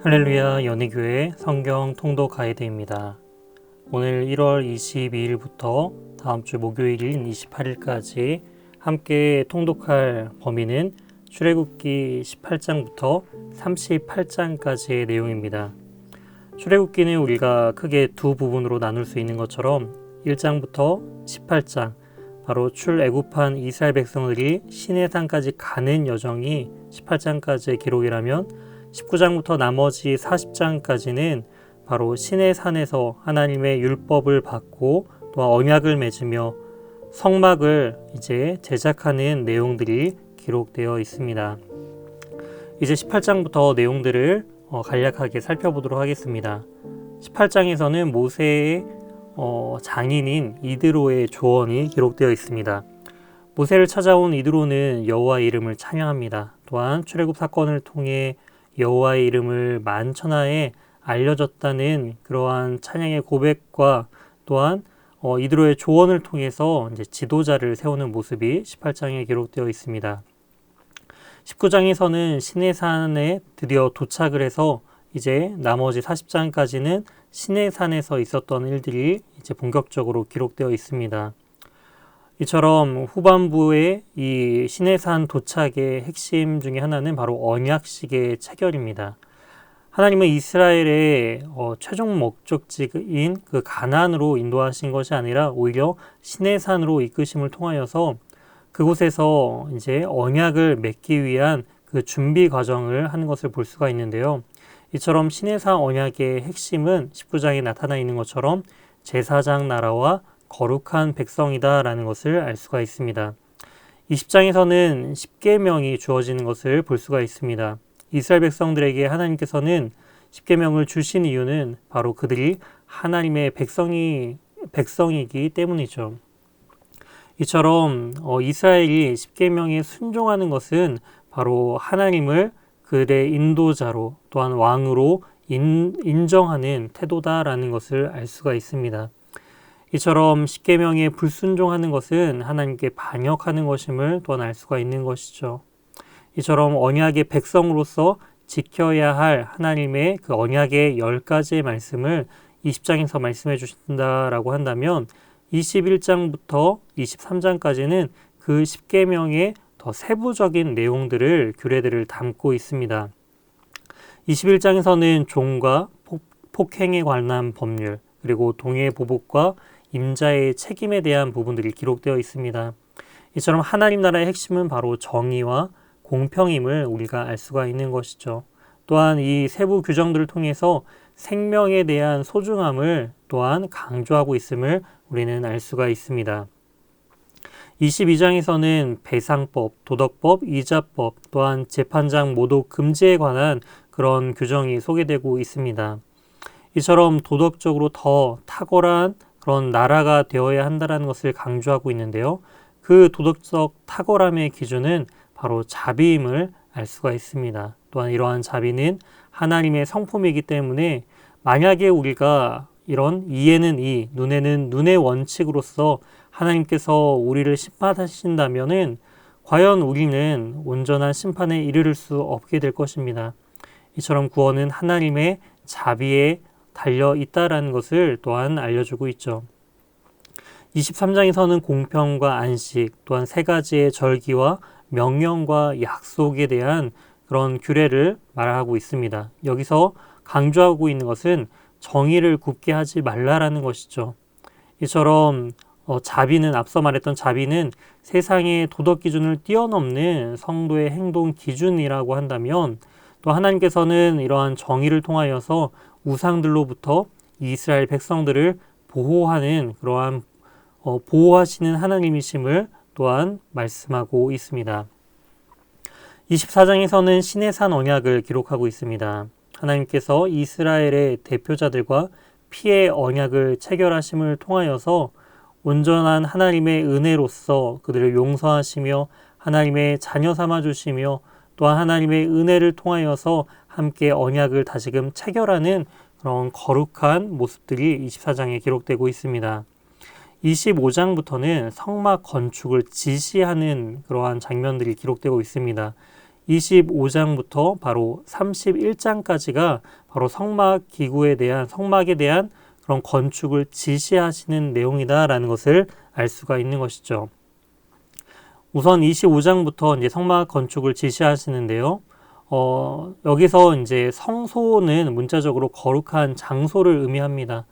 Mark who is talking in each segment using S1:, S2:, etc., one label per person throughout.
S1: 할렐루야 연희교회 성경 통독 가이드입니다. 오늘 1월 22일부터 다음 주 목요일인 28일까지 함께 통독할 범위는 출애굽기 18장부터 38장까지의 내용입니다. 출애굽기는 우리가 크게 두 부분으로 나눌 수 있는 것처럼 1장부터 18장, 바로 출애굽한 이스라엘 백성들이 시내산까지 가는 여정이 18장까지의 기록이라면 19장부터 나머지 40장까지는 바로 시내산에서 하나님의 율법을 받고 또 언약을 맺으며 성막을 이제 제작하는 내용들이 기록되어 있습니다. 이제 18장부터 내용들을 간략하게 살펴보도록 하겠습니다. 18장에서는 모세의 장인인 이드로의 조언이 기록되어 있습니다. 모세를 찾아온 이드로는 여호와의 이름을 찬양합니다. 또한 출애굽 사건을 통해 여호와의 이름을 만천하에 알려졌다는 그러한 찬양의 고백과 또한 이드로의 조언을 통해서 이제 지도자를 세우는 모습이 18장에 기록되어 있습니다. 19장에서는 시내산에 드디어 도착을 해서 이제 나머지 40장까지는 시내산에서 있었던 일들이 이제 본격적으로 기록되어 있습니다. 이처럼 후반부의 이 시내산 도착의 핵심 중에 하나는 바로 언약식의 체결입니다. 하나님은 이스라엘의 최종 목적지인 그 가나안으로 인도하신 것이 아니라 오히려 시내산으로 이끄심을 통하여서 그곳에서 이제 언약을 맺기 위한 그 준비 과정을 하는 것을 볼 수가 있는데요. 이처럼 시내산 언약의 핵심은 19장에 나타나 있는 것처럼 제사장 나라와 거룩한 백성이다 라는 것을 알 수가 있습니다. 20장에서는 10계명이 주어지는 것을 볼 수가 있습니다. 이스라엘 백성들에게 하나님께서는 10계명을 주신 이유는 바로 그들이 하나님의 백성이기 때문이죠. 이처럼 이스라엘이 10계명에 순종하는 것은 바로 하나님을 그들의 인도자로 또한 왕으로 인정하는 태도다라는 것을 알 수가 있습니다. 이처럼 10계명에 불순종하는 것은 하나님께 반역하는 것임을 또한 알 수가 있는 것이죠. 이처럼 언약의 백성으로서 지켜야 할 하나님의 그 언약의 10가지의 말씀을 20장에서 말씀해 주신다라고 한다면 21장부터 23장까지는 그 10계명의 더 세부적인 내용들을 규례들을 담고 있습니다. 21장에서는 종과 폭행에 관한 법률, 그리고 동해 보복과 임자의 책임에 대한 부분들이 기록되어 있습니다. 이처럼 하나님 나라의 핵심은 바로 정의와 공평임을 우리가 알 수가 있는 것이죠. 또한 이 세부 규정들을 통해서 생명에 대한 소중함을 또한 강조하고 있음을 우리는 알 수가 있습니다. 22장에서는 배상법, 도덕법, 이자법, 또한 재판장 모독 금지에 관한 그런 규정이 소개되고 있습니다. 이처럼 도덕적으로 더 탁월한 그런 나라가 되어야 한다는 것을 강조하고 있는데요. 그 도덕적 탁월함의 기준은 바로 자비임을 알 수가 있습니다. 또한 이러한 자비는 하나님의 성품이기 때문에 만약에 우리가 이런 이에는 이, 눈에는 눈의 원칙으로서 하나님께서 우리를 심판하신다면은 과연 우리는 온전한 심판에 이르를 수 없게 될 것입니다. 이처럼 구원은 하나님의 자비에 달려 있다라는 것을 또한 알려주고 있죠. 23장에서는 공평과 안식, 또한 세 가지의 절기와 명령과 약속에 대한 그런 규례를 말하고 있습니다. 여기서 강조하고 있는 것은 정의를 굽게 하지 말라라는 것이죠. 이처럼 자비는 앞서 말했던 자비는 세상의 도덕 기준을 뛰어넘는 성도의 행동 기준이라고 한다면 또 하나님께서는 이러한 정의를 통하여서 우상들로부터 이스라엘 백성들을 보호하는 그러한 보호하시는 하나님이심을 또한 말씀하고 있습니다. 24장에서는 시내산 언약을 기록하고 있습니다. 하나님께서 이스라엘의 대표자들과 피의 언약을 체결하심을 통하여서 온전한 하나님의 은혜로서 그들을 용서하시며 하나님의 자녀 삼아주시며 또한 하나님의 은혜를 통하여서 함께 언약을 다시금 체결하는 그런 거룩한 모습들이 24장에 기록되고 있습니다. 25장부터는 성막 건축을 지시하는 그러한 장면들이 기록되고 있습니다. 25장부터 바로 31장까지가 바로 성막에 대한 그런 건축을 지시하시는 내용이다라는 것을 알 수가 있는 것이죠. 우선 25장부터 이제 성막 건축을 지시하시는데요. 여기서 이제 성소는 문자적으로 거룩한 장소를 의미합니다.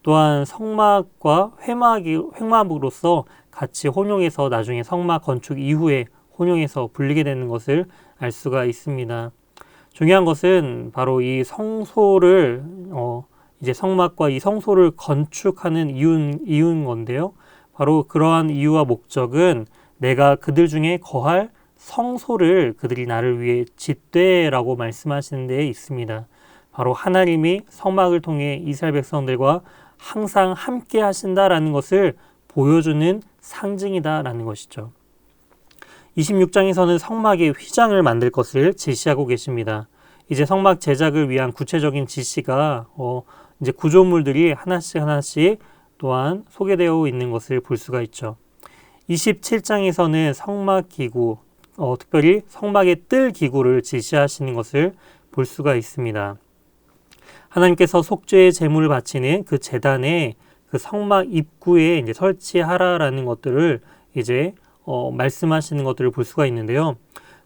S1: 또한 성막과 횡막으로서 같이 혼용해서 나중에 성막 건축 이후에 혼용해서 불리게 되는 것을 알 수가 있습니다. 중요한 것은 바로 이 성소를 이제 성막과 이 성소를 건축하는 이유인 건데요. 바로 그러한 이유와 목적은 내가 그들 중에 거할 성소를 그들이 나를 위해 짓되라고 말씀하시는 데에 있습니다. 바로 하나님이 성막을 통해 이스라엘 백성들과 항상 함께 하신다라는 것을 보여주는 상징이다라는 것이죠. 26장에서는 성막의 휘장을 만들 것을 지시하고 계십니다. 이제 성막 제작을 위한 구체적인 지시가 이제 구조물들이 하나씩 또한 소개되어 있는 것을 볼 수가 있죠. 27장에서는 성막 기구, 특별히 성막의 뜰 기구를 지시하시는 것을 볼 수가 있습니다. 하나님께서 속죄의 제물을 바치는 그 제단에 그 성막 입구에 이제 설치하라라는 것들을 이제 말씀하시는 것들을 볼 수가 있는데요.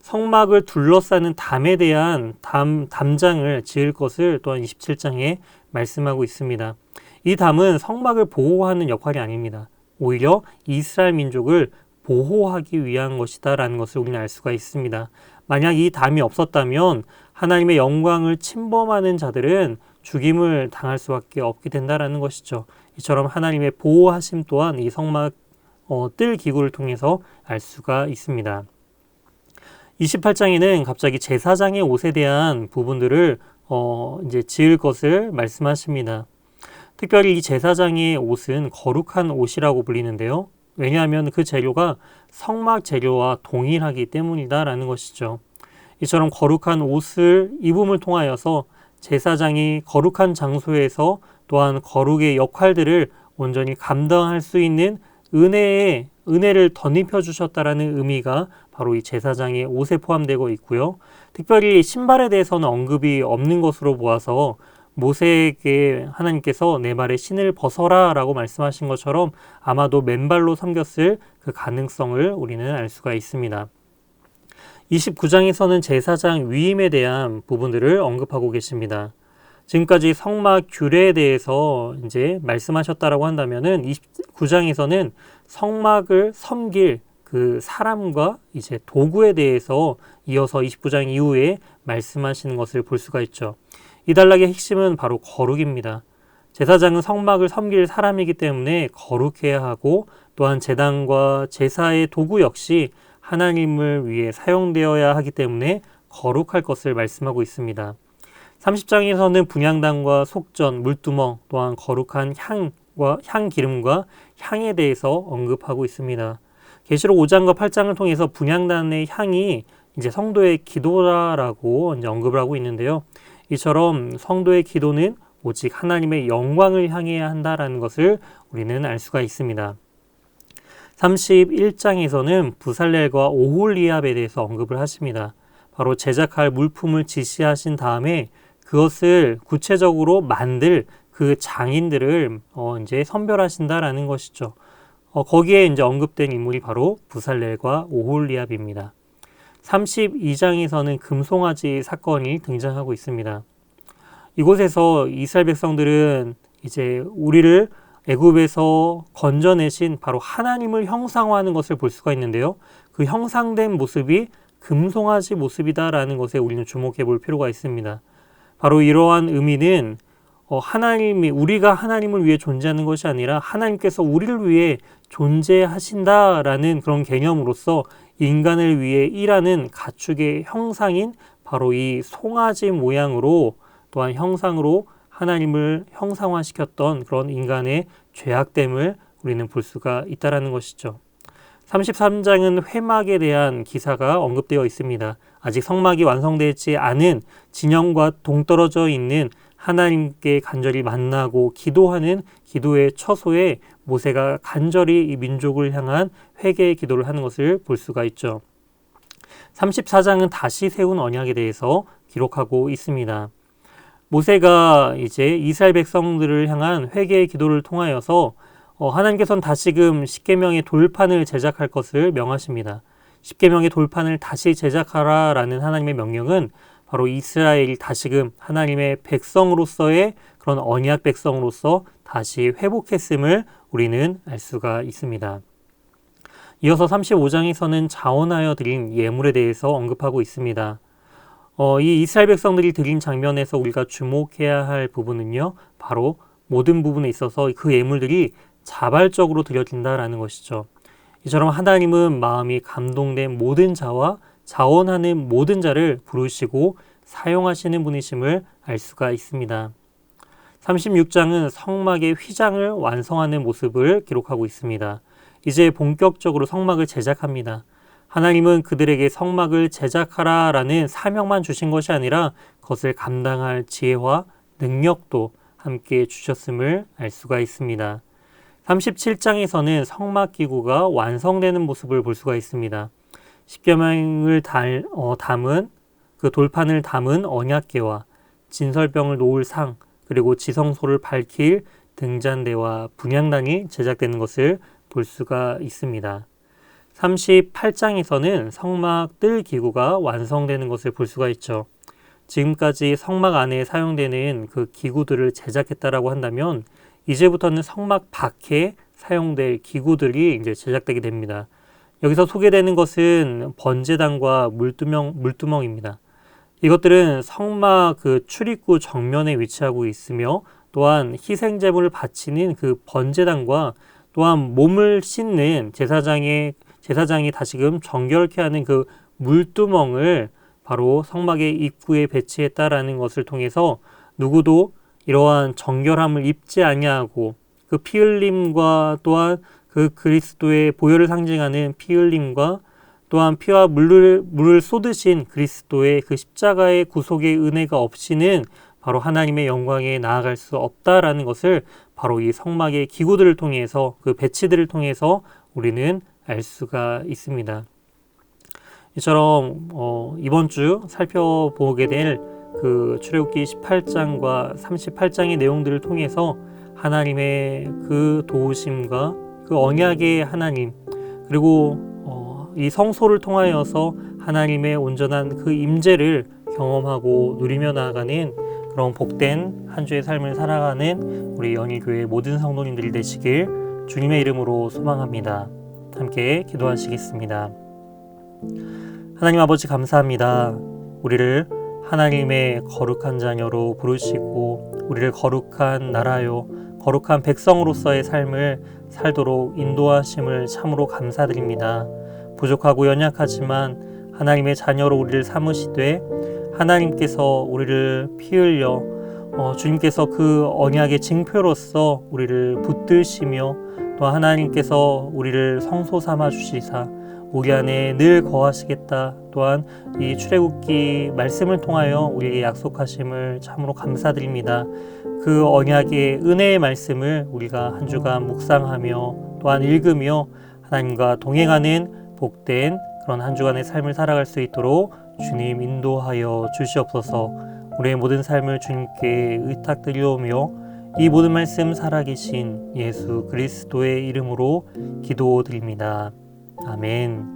S1: 성막을 둘러싸는 담에 대한 담장을 지을 것을 또한 27장에 말씀하고 있습니다. 이 담은 성막을 보호하는 역할이 아닙니다. 오히려 이스라엘 민족을 보호하기 위한 것이다라는 것을 우리는 알 수가 있습니다. 만약 이 담이 없었다면 하나님의 영광을 침범하는 자들은 죽임을 당할 수밖에 없게 된다라는 것이죠. 이처럼 하나님의 보호하심 또한 이 성막 뜰 기구를 통해서 알 수가 있습니다. 28장에는 갑자기 제사장의 옷에 대한 부분들을 이제 지을 것을 말씀하십니다. 특별히 이 제사장의 옷은 거룩한 옷이라고 불리는데요. 왜냐하면 그 재료가 성막 재료와 동일하기 때문이다라는 것이죠. 이처럼 거룩한 옷을 입음을 통하여서 제사장이 거룩한 장소에서 또한 거룩의 역할들을 온전히 감당할 수 있는 은혜를 덧입혀 주셨다라는 의미가 바로 이 제사장의 옷에 포함되고 있고요. 특별히 신발에 대해서는 언급이 없는 것으로 보아서 모세에게 하나님께서 내 발에 신을 벗어라 라고 말씀하신 것처럼 아마도 맨발로 섬겼을 그 가능성을 우리는 알 수가 있습니다. 29장에서는 제사장 위임에 대한 부분들을 언급하고 계십니다. 지금까지 성막 규례에 대해서 이제 말씀하셨다라고 한다면은 29장에서는 성막을 섬길 그 사람과 이제 도구에 대해서 이어서 29장 이후에 말씀하시는 것을 볼 수가 있죠. 이 단락의 핵심은 바로 거룩입니다. 제사장은 성막을 섬길 사람이기 때문에 거룩해야 하고 또한 제단과 제사의 도구 역시 하나님을 위해 사용되어야 하기 때문에 거룩할 것을 말씀하고 있습니다. 30장에서는 분향단과 속전, 물두멍 또한 거룩한 향기름과 향에 대해서 언급하고 있습니다. 계시록 5장과 8장을 통해서 분향단의 향이 이제 성도의 기도라고 이제 언급을 하고 있는데요. 이처럼 성도의 기도는 오직 하나님의 영광을 향해야 한다라는 것을 우리는 알 수가 있습니다. 31장에서는 부살렐과 오홀리압에 대해서 언급을 하십니다. 바로 제작할 물품을 지시하신 다음에 그것을 구체적으로 만들 그 장인들을 이제 선별하신다라는 것이죠. 거기에 이제 언급된 인물이 바로 부살렐과 오홀리압입니다. 32장에서는 금송아지 사건이 등장하고 있습니다. 이곳에서 이스라엘 백성들은 이제 우리를 애굽에서 건져내신 바로 하나님을 형상화하는 것을 볼 수가 있는데요. 그 형상된 모습이 금송아지 모습이다라는 것에 우리는 주목해 볼 필요가 있습니다. 바로 이러한 의미는 우리가 하나님을 위해 존재하는 것이 아니라 하나님께서 우리를 위해 존재하신다라는 그런 개념으로서 인간을 위해 일하는 가축의 형상인 바로 이 송아지 모양으로 또한 형상으로 하나님을 형상화시켰던 그런 인간의 죄악됨을 우리는 볼 수가 있다는 것이죠. 33장은 회막에 대한 기사가 언급되어 있습니다. 아직 성막이 완성되지 않은 진영과 동떨어져 있는 하나님께 간절히 만나고 기도하는 기도의 처소에 모세가 간절히 이 민족을 향한 회개의 기도를 하는 것을 볼 수가 있죠. 34장은 다시 세운 언약에 대해서 기록하고 있습니다. 모세가 이제 이스라엘 백성들을 향한 회개의 기도를 통하여서 하나님께서는 다시금 십계명의 돌판을 제작할 것을 명하십니다. 십계명의 돌판을 다시 제작하라라는 하나님의 명령은 바로 이스라엘이 다시금 하나님의 백성으로서의 그런 언약 백성으로서 다시 회복했음을 우리는 알 수가 있습니다. 이어서 35장에서는 자원하여 드린 예물에 대해서 언급하고 있습니다. 이 이스라엘 백성들이 드린 장면에서 우리가 주목해야 할 부분은요, 바로 모든 부분에 있어서 그 예물들이 자발적으로 드려진다라는 것이죠. 이처럼 하나님은 마음이 감동된 모든 자와 자원하는 모든 자를 부르시고 사용하시는 분이심을 알 수가 있습니다. 36장은 성막의 휘장을 완성하는 모습을 기록하고 있습니다. 이제 본격적으로 성막을 제작합니다. 하나님은 그들에게 성막을 제작하라라는 사명만 주신 것이 아니라 그것을 감당할 지혜와 능력도 함께 주셨음을 알 수가 있습니다. 37장에서는 성막 기구가 완성되는 모습을 볼 수가 있습니다. 십계명을 담은 그 돌판을 담은 언약궤와 진설병을 놓을 상, 그리고 지성소를 밝힐 등잔대와 분향단이 제작되는 것을 볼 수가 있습니다. 38장에서는 성막 뜰 기구가 완성되는 것을 볼 수가 있죠. 지금까지 성막 안에 사용되는 그 기구들을 제작했다라고 한다면 이제부터는 성막 밖에 사용될 기구들이 이제 제작되게 됩니다. 여기서 소개되는 것은 번제단과 물두멍입니다. 이것들은 성막 그 출입구 정면에 위치하고 있으며 또한 희생제물을 바치는 그 번제단과 또한 몸을 씻는 제사장이 다시금 정결케 하는 그 물두멍을 바로 성막의 입구에 배치했다라는 것을 통해서 누구도 이러한 정결함을 입지 아니하고 그 피 흘림과 또한 그 그리스도의 보혈을 상징하는 피 흘림과 또한 피와 물을 쏟으신 그리스도의 그 십자가의 구속의 은혜가 없이는 바로 하나님의 영광에 나아갈 수 없다라는 것을 바로 이 성막의 기구들을 통해서 그 배치들을 통해서 우리는 알 수가 있습니다. 이처럼 이번 주 살펴보게 될 그 출애굽기 18장과 38장의 내용들을 통해서 하나님의 그 도우심과 그 언약의 하나님, 그리고 이 성소를 통하여서 하나님의 온전한 그 임재를 경험하고 누리며 나아가는 그런 복된 한 주의 삶을 살아가는 우리 연희교회 모든 성도님들이 되시길 주님의 이름으로 소망합니다. 함께 기도하시겠습니다. 하나님 아버지 감사합니다. 우리를 하나님의 거룩한 자녀로 부르시고 우리를 거룩한 나라요 거룩한 백성으로서의 삶을 살도록 인도하심을 참으로 감사드립니다. 부족하고 연약하지만 하나님의 자녀로 우리를 삼으시되 하나님께서 우리를 피 흘려 주님께서 그 언약의 징표로서 우리를 붙드시며 또 하나님께서 우리를 성소 삼아 주시사 우리 안에 늘 거하시겠다. 또한 이 출애굽기 말씀을 통하여 우리에게 약속하심을 참으로 감사드립니다. 그 언약의 은혜의 말씀을 우리가 한 주간 묵상하며 또한 읽으며 하나님과 동행하는 복된 그런 한 주간의 삶을 살아갈 수 있도록 주님 인도하여 주시옵소서. 우리의 모든 삶을 주님께 의탁드리오며 이 모든 말씀 살아계신 예수 그리스도의 이름으로 기도드립니다. 아멘.